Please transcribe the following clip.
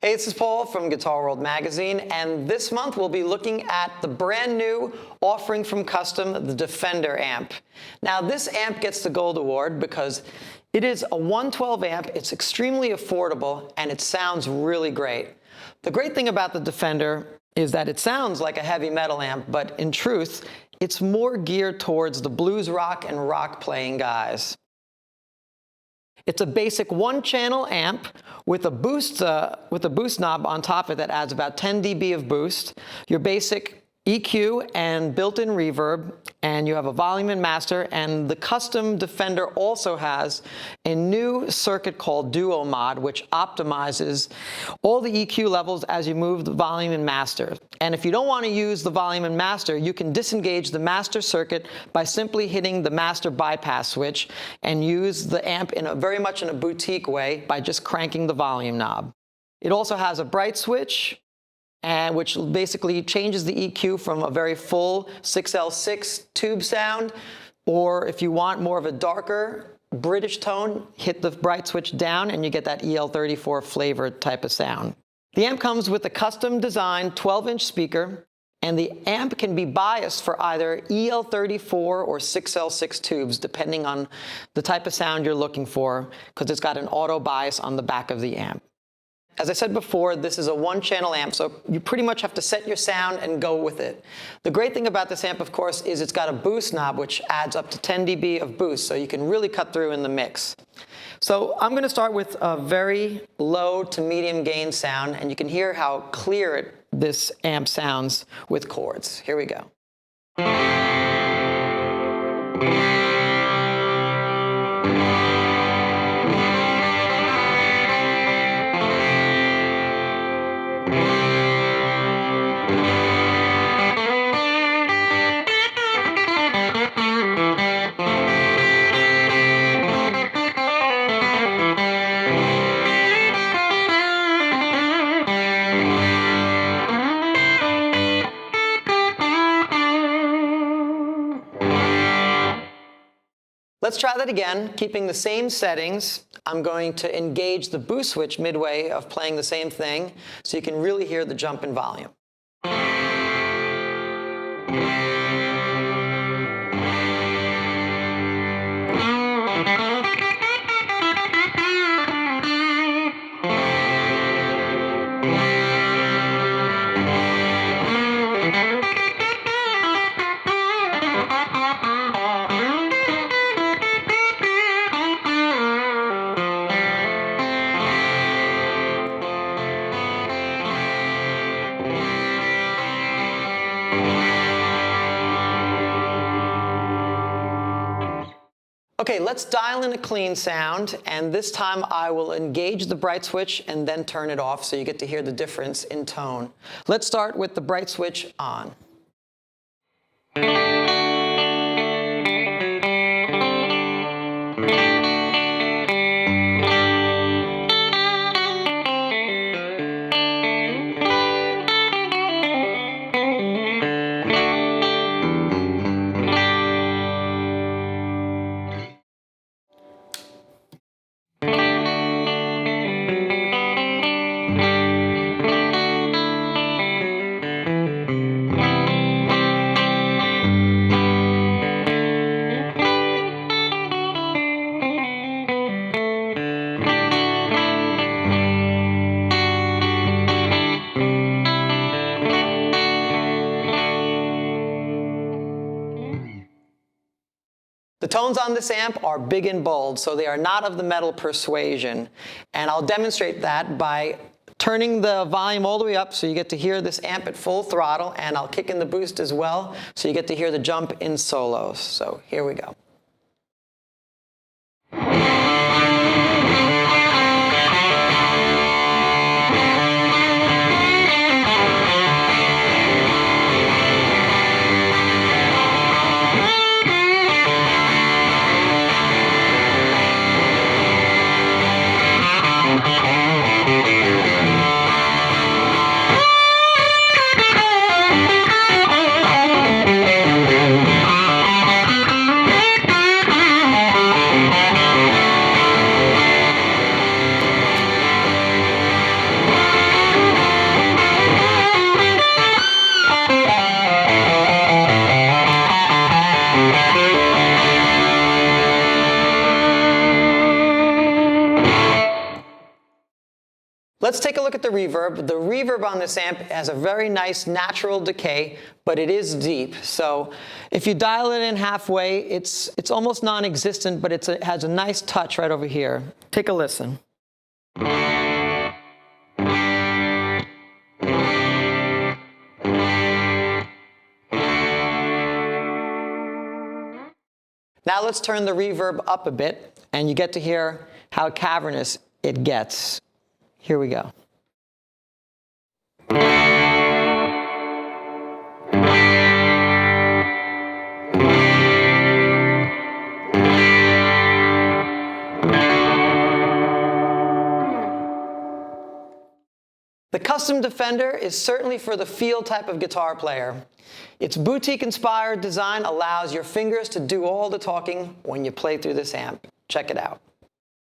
Hey, this is Paul from Guitar World Magazine, and this month we'll be looking at the brand new offering from Kustom, the Defender Amp. Now, this amp gets the Gold Award because it is a 112 amp, it's extremely affordable, and it sounds really great. The great thing about the Defender is that it sounds like a heavy metal amp, but in truth, it's more geared towards the blues rock and rock playing guys. It's a basic one-channel amp with a boost knob on top of it that adds about 10 dB of boost, your basic EQ and built-in reverb, and you have a volume and master. And the Kustom Defender also has a new circuit called Duo Mod, which optimizes all the EQ levels as you move the volume and master. And if you don't want to use the volume and master, you can disengage the master circuit by simply hitting the master bypass switch and use the amp very much in a boutique way by just cranking the volume knob. It also has a bright switch, which basically changes the EQ from a very full 6L6 tube sound, or if you want more of a darker British tone, hit the bright switch down and you get that EL34 flavored type of sound. The amp comes with a custom designed 12-inch speaker, and the amp can be biased for either EL34 or 6L6 tubes, depending on the type of sound you're looking for, because it's got an auto bias on the back of the amp. As I said before, this is a one-channel amp, so you pretty much have to set your sound and go with it. The great thing about this amp, of course, is it's got a boost knob, which adds up to 10 dB of boost, so you can really cut through in the mix. So I'm going to start with a very low to medium gain sound, and you can hear how clear this amp sounds with chords. Here we go. Let's try that again, keeping the same settings. I'm going to engage the boost switch midway of playing the same thing, so you can really hear the jump in volume. Okay, let's dial in a clean sound, and this time I will engage the bright switch and then turn it off so you get to hear the difference in tone. Let's start with the bright switch on. The tones on this amp are big and bold, so they are not of the metal persuasion. And I'll demonstrate that by turning the volume all the way up so you get to hear this amp at full throttle, and I'll kick in the boost as well so you get to hear the jump in solos. So here we go. Let's take a look at the reverb. The reverb on this amp has a very nice natural decay, but it is deep. So if you dial it in halfway, it's almost non-existent, but it has a nice touch right over here. Take a listen. Now let's turn the reverb up a bit, and you get to hear how cavernous it gets. Here we go. The Kustom Defender is certainly for the field type of guitar player. Its boutique-inspired design allows your fingers to do all the talking when you play through this amp. Check it out.